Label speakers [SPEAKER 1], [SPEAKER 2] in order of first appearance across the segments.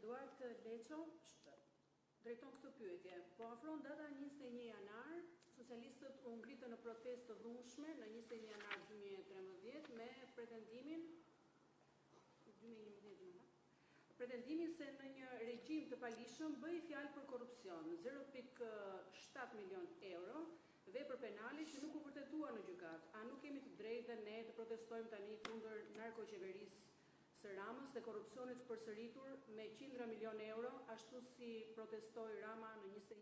[SPEAKER 1] Eduard Leço drejton këtë pyetje. Po afron data 21 janar, socialistët u ngritën në protestë të dhunshme në 21 janar 2013 me pretendimin se në një regjim të palishëm bëi fjalë për korrupsion, 0.7 milion euro, vepër penale që nuk u vërtetua në gjykat. A nuk kemi të drejtë ne të protestojmë tani kundër narkoqeverisë së Ramës dhe korrupsionit përsëritur me qindra milion euro, ashtu si protestoi Rama në 21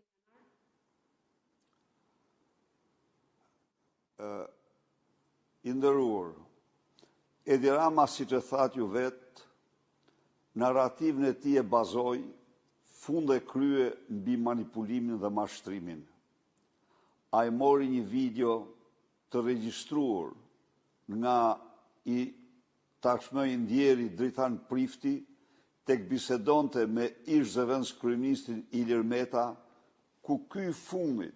[SPEAKER 1] janar?
[SPEAKER 2] I nderuar, Edi Rama, si që thatë ju vetë, narrativën e tij e bazoi funde krye mbi manipulimin dhe mashtrimin. Ai mori një video të regjistruar nga i tashmë i ndjeri Dritan Prifti, tek bisedonte me ish zëvendës kryeministin Ilir Meta, ku ky fundit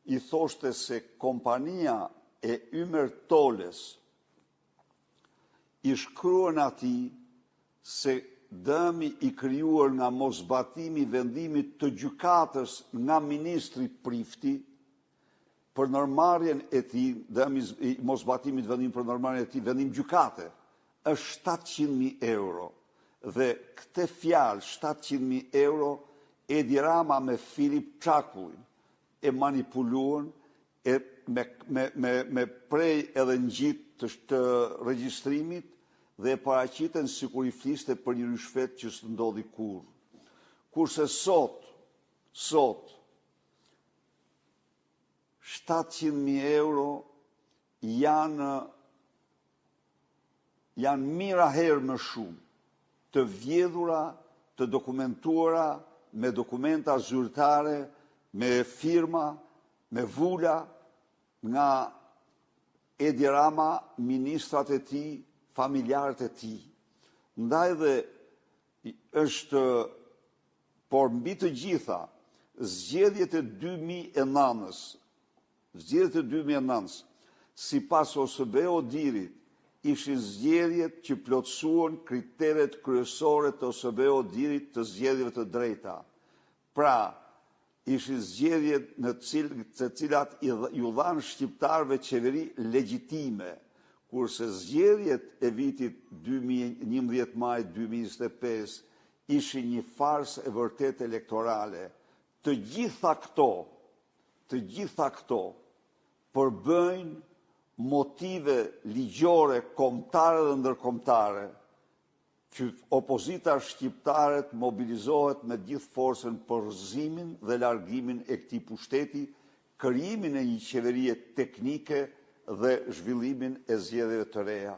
[SPEAKER 2] i thoshte se kompania e Ymer Toles i shkruan atij se dëmi i krijuar nga mosbatimi i vendimit të gjykatës nga ministri Prifti për normmarrjen e tij, dëmi i mosbatimit të vendimit për normmarrjen e tij, vendim gjykate, është 700.000 euro. Dhe këtë fjalë 700.000 euro Edi Rama me Filip Çakullin e manipuluan me prej edhe ngjit të regjistrimit dhe e paraqiten sikur i fliste për një ryshfet që s'të ndodhi kurrë. Kurse sot 700.000 euro janë mira herë më shumë të vjedhura, të dokumentuara, me dokumenta zyrtare, me firma, me vula nga Edi Rama, ministrat e tij, familjarët e tij. Ndaj dhe është, por mbi të gjitha, zgjedhjet e 2009-s, sipas OSBE-Odirit, ishin zgjedhjet që plotësuan kriteret kryesore të OSBE-Odirit të zgjedhjeve të drejta. Pra, ishin zgjedhjet në të cilat ju dhanë shqiptarëve qeveri legjitime, kurse zgjedhjet e vitit 11 maj 2025 ishin një farsë e vërtet elektorale. Të gjitha këto përbëjnë motive ligjore kombëtare dhe ndërkombëtare që opozita shqiptare të mobilizohet me gjithë forcën për rrëzimin dhe largimin e këtij pushteti, krijimin e një qeverie teknike dhe zhvillimin e zgjedhjeve të reja.